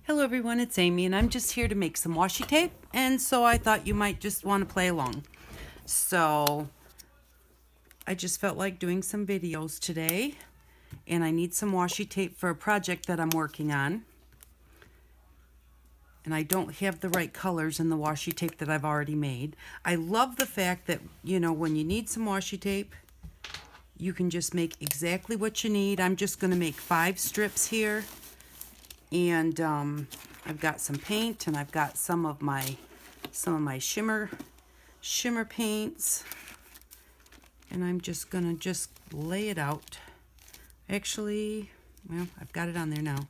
Hello everyone, it's Amy and I'm just here to make some washi tape, and so I thought you might just want to play along. So I just felt like doing some videos today, and I need some washi tape for a project that I'm working on. And I don't have the right colors in the washi tape that I've already made. I love the fact that, when you need some washi tape, you can just make exactly what you need. I'm just going to make 5 strips here. And I've got some paint, and I've got some of my shimmer paints, and I'm just gonna lay it out. Actually, well, I've got it on there now.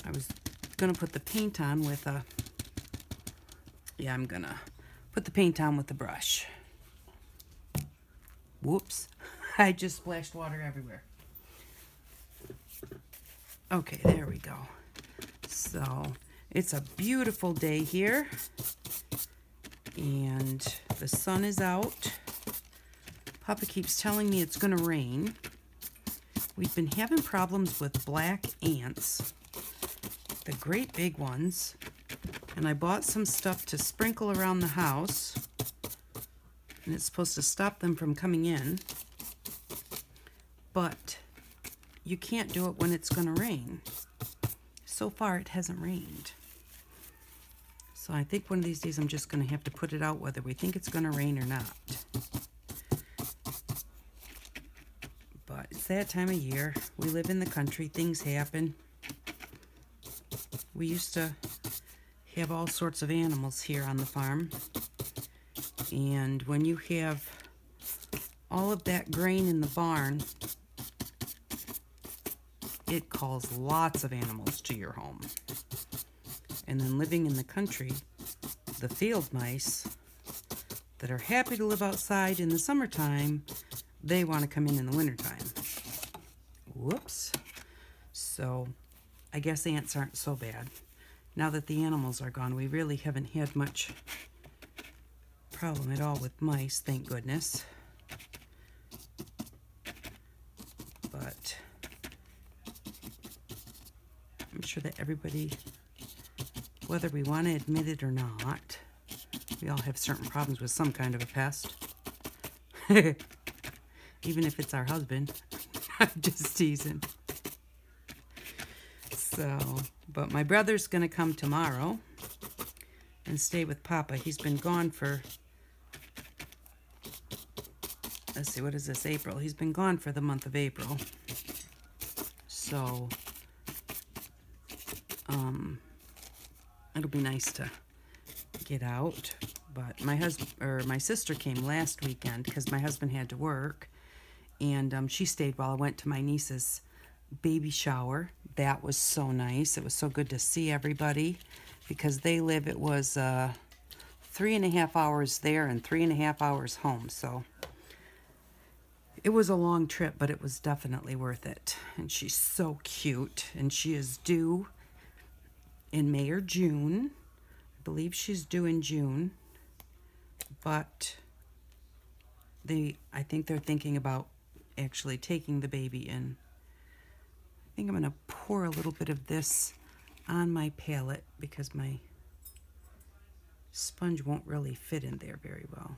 I was gonna put the paint on with a, I'm gonna put the paint on with the brush. Whoops, I just splashed water everywhere. Okay, there we go. So it's a beautiful day here, and the sun is out. Papa keeps telling me it's gonna rain. We've been having problems with black ants, the great big ones, and I bought some stuff to sprinkle around the house, and it's supposed to stop them from coming in, but you can't do it when it's going to rain. So far, it hasn't rained. So I think one of these days I'm just going to have to put it out whether we think it's going to rain or not. But it's that time of year. We live in the country. Things happen. We used to have all sorts of animals here on the farm. And when you have all of that grain in the barn, it calls lots of animals to your home. And then living in the country, the field mice that are happy to live outside in the summertime, they want to come in the wintertime. Whoops. So I guess ants aren't so bad. Now that the animals are gone, we really haven't had much problem at all with mice, thank goodness. But I'm sure that everybody, whether we want to admit it or not, we all have certain problems with some kind of a pest. Even if it's our husband. I'm just teasing. So, but my brother's going to come tomorrow and stay with Papa. He's been gone for, let's see, what is this, April? He's been gone for the month of April. So it'll be nice to get out. But my sister came last weekend because my husband had to work, and she stayed while I went to my niece's baby shower. That was so nice. It was so good to see everybody because they live, it was 3.5 hours there and 3.5 hours home. So it was a long trip, but it was definitely worth it. And she's so cute, and she is due in May or June. I believe she's due in June, but I think they're thinking about actually taking the baby in. I think I'm going to pour a little bit of this on my palette because my sponge won't really fit in there very well.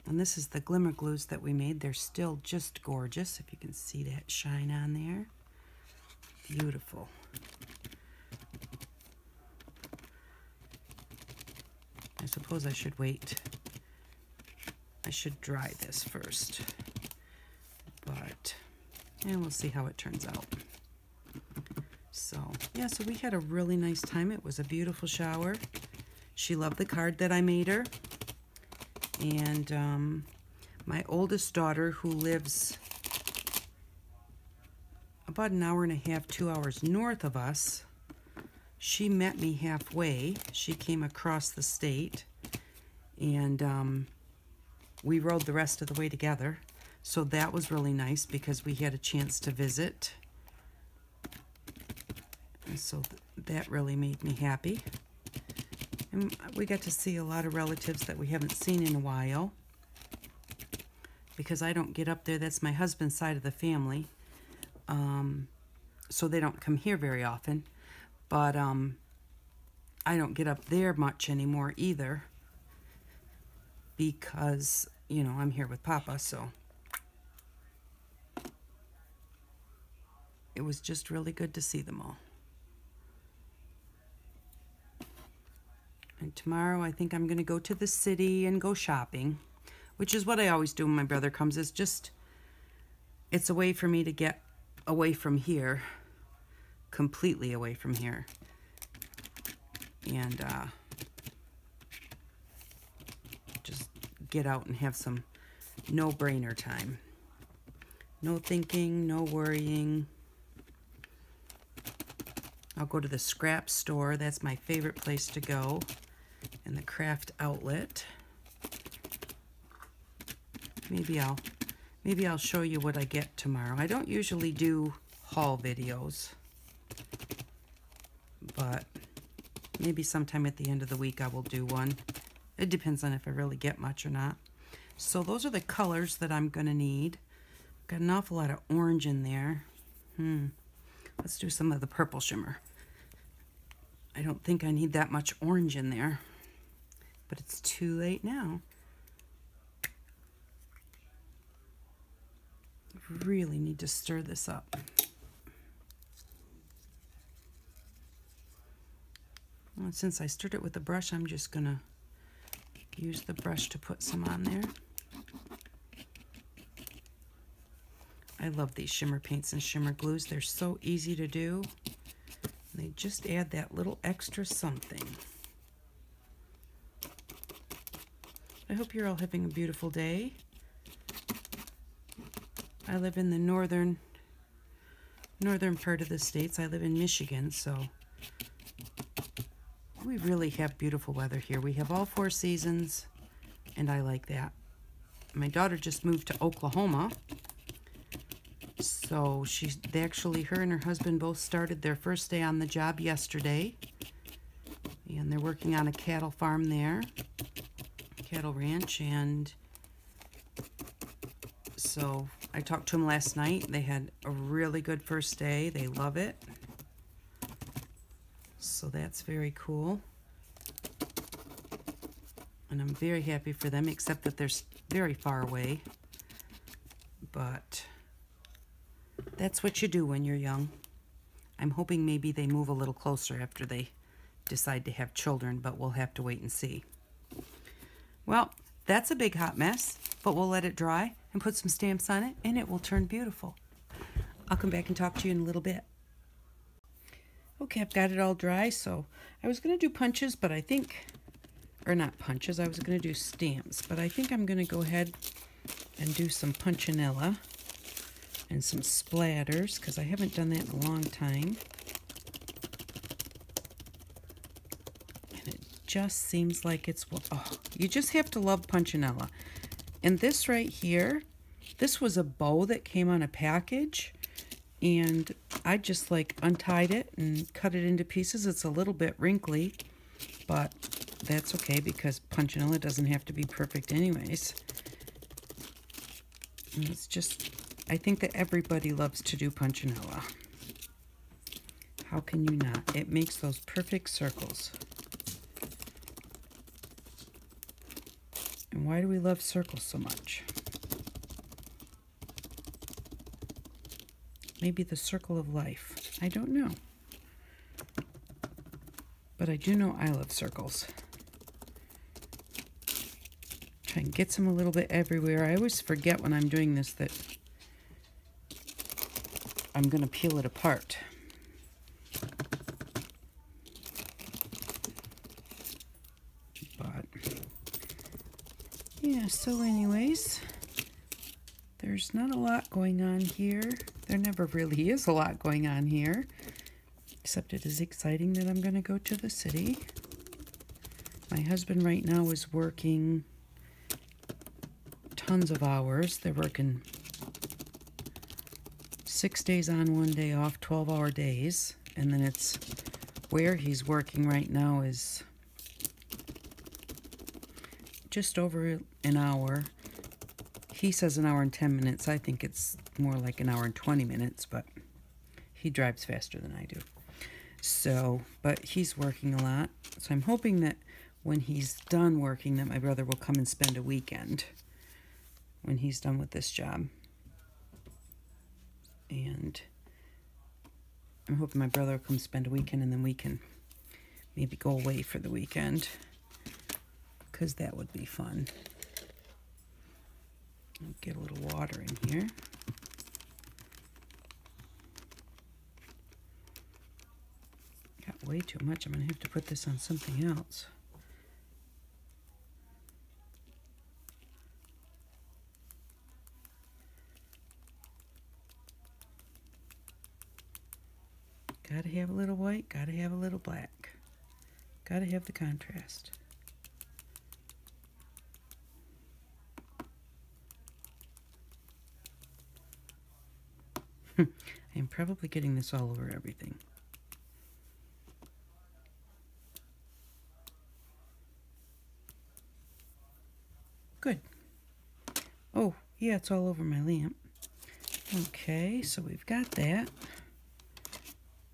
And this is the glimmer glues that we made. They're still just gorgeous, if you can see that shine on there. Beautiful. I suppose I should wait. I should dry this first. But, and we'll see how it turns out. So, yeah, so we had a really nice time. It was a beautiful shower. She loved the card that I made her. And my oldest daughter, who lives about an hour and a half, 2 hours north of us, she met me halfway. She came across the state, and we rode the rest of the way together. So that was really nice because we had a chance to visit. And so that really made me happy. And we got to see a lot of relatives that we haven't seen in a while. because I don't get up there. That's my husband's side of the family. so they don't come here very often. But I don't get up there much anymore either because, you know, I'm here with Papa, so it was just really good to see them all. And tomorrow I think I'm going to go to the city and go shopping, which is what I always do when my brother comes. It's a way for me to get away from here, completely away from here. And just get out and have some no-brainer time. No thinking, no worrying. I'll go to the scrap store. That's my favorite place to go. And the craft outlet. Maybe I'll show you what I get tomorrow. I don't usually do haul videos, but maybe sometime at the end of the week I will do one. It depends on if I really get much or not. So those are the colors that I'm gonna need. Got an awful lot of orange in there. Let's do some of the purple shimmer. I don't think I need that much orange in there, but it's too late now. Really need to stir this up. Well, since I stirred it with the brush, I'm just gonna use the brush to put some on there. I love these shimmer paints and shimmer glues. They're so easy to do. They just add that little extra something. I hope you're all having a beautiful day. I live in the northern part of the States. I live in Michigan, so we really have beautiful weather here. We have all 4 seasons, and I like that. My daughter just moved to Oklahoma, so her and her husband both started their first day on the job yesterday, and they're working on a cattle farm there, cattle ranch, and so I talked to them last night. They had a really good first day. They love it. So that's very cool. And I'm very happy for them, except that they're very far away. But that's what you do when you're young. I'm hoping maybe they move a little closer after they decide to have children, but we'll have to wait and see. Well, that's a big hot mess, but we'll let it dry and put some stamps on it, and it will turn beautiful. I'll come back and talk to you in a little bit. Okay, I've got it all dry, so I was going to do punches, but I think, or not punches, I was going to do stamps, but I think I'm going to go ahead and do some punchinella and some splatters, because I haven't done that in a long time. And it just seems like it's, oh, you just have to love punchinella. And this right here, this was a bow that came on a package, and I just like untied it and cut it into pieces. It's a little bit wrinkly, but that's okay because punchinella doesn't have to be perfect anyways. And it's just, I think that everybody loves to do punchinella. How can you not? It makes those perfect circles. And why do we love circles so much? Maybe the circle of life. I don't know. But I do know I love circles. Try and get some a little bit everywhere. I always forget when I'm doing this that I'm going to peel it apart. But yeah, so anyways, there's not a lot going on here. There never really is a lot going on here, except it is exciting that I'm going to go to the city. My husband right now is working tons of hours. They're working 6 days on, 1 day off, 12-hour days. And then it's where he's working right now is just over an hour. He says an hour and 10 minutes. I think it's more like an hour and 20 minutes, but he drives faster than I do. So, but he's working a lot. So I'm hoping that when he's done working, that my brother will come and spend a weekend when he's done with this job. And I'm hoping my brother will come spend a weekend, and then we can maybe go away for the weekend, because that would be fun. I'll get a little water in here. Got way too much. I'm going to have to put this on something else. Gotta have a little white, gotta have a little black. Gotta have the contrast. I'm probably getting this all over everything. Good. Oh, yeah, it's all over my lamp. Okay, so we've got that.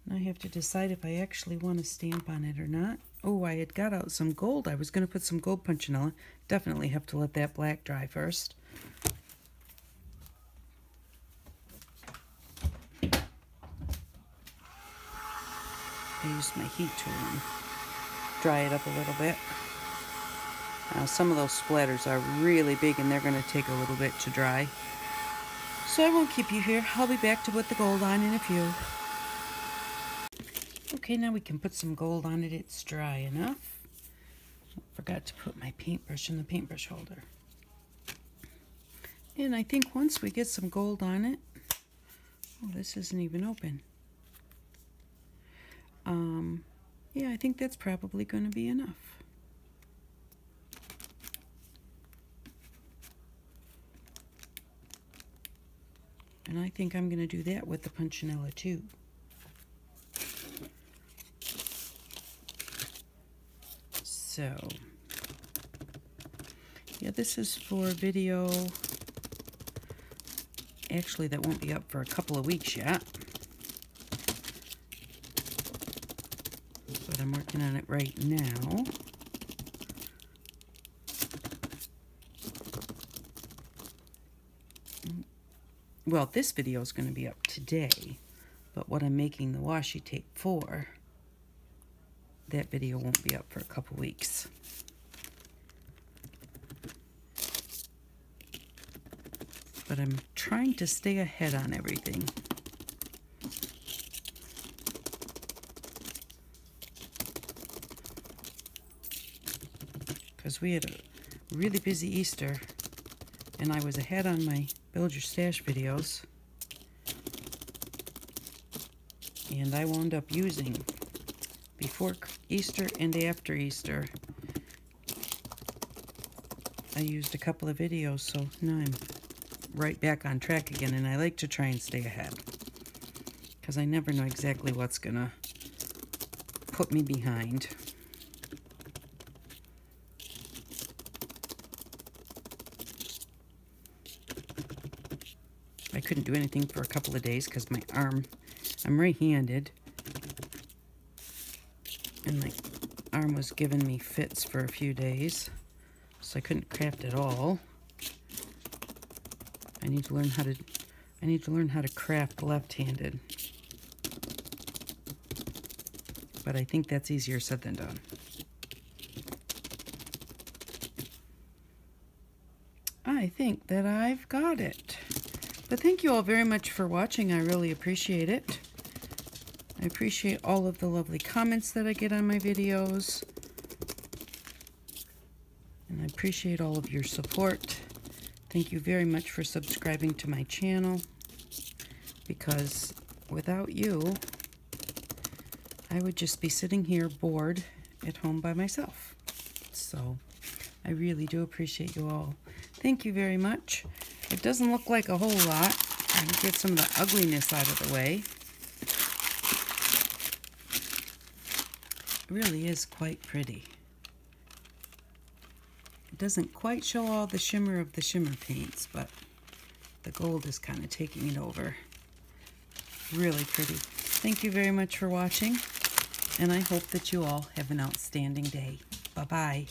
Now I have to decide if I actually want to stamp on it or not. Oh, I had got out some gold. I was going to put some gold punchinella. Definitely have to let that black dry first. I used my heat tool and dry it up a little bit. Now some of those splatters are really big and they're going to take a little bit to dry. So I won't keep you here. I'll be back to put the gold on in a few. Okay, now we can put some gold on it. It's dry enough. Forgot to put my paintbrush in the paintbrush holder. And I think once we get some gold on it... Oh, this isn't even open. Yeah, I think that's probably going to be enough. And I think I'm going to do that with the punchinella too. So, yeah, this is for a video, actually that won't be up for a couple of weeks yet. But I'm working on it right now. Well, this video is going to be up today, but what I'm making the washi tape for, that video won't be up for a couple weeks. But I'm trying to stay ahead on everything. Because we had a really busy Easter, and I was ahead on my Build Your Stash videos. And I wound up using, before Easter and after Easter, I used a couple of videos, so now I'm right back on track again, and I like to try and stay ahead, because I never know exactly what's gonna put me behind. I couldn't do anything for a couple of days because my arm, I'm right-handed, and my arm was giving me fits for a few days, so I couldn't craft at all. I need to learn how to craft left-handed. But I think that's easier said than done. I think that I've got it. But thank you all very much for watching. I really appreciate it. I appreciate all of the lovely comments that I get on my videos. And I appreciate all of your support. Thank you very much for subscribing to my channel, because without you, I would just be sitting here bored at home by myself. So I really do appreciate you all. Thank you very much. It doesn't look like a whole lot. I can get some of the ugliness out of the way. It really is quite pretty. It doesn't quite show all the shimmer of the shimmer paints, but the gold is kind of taking it over. Really pretty. Thank you very much for watching, and I hope that you all have an outstanding day. Bye-bye.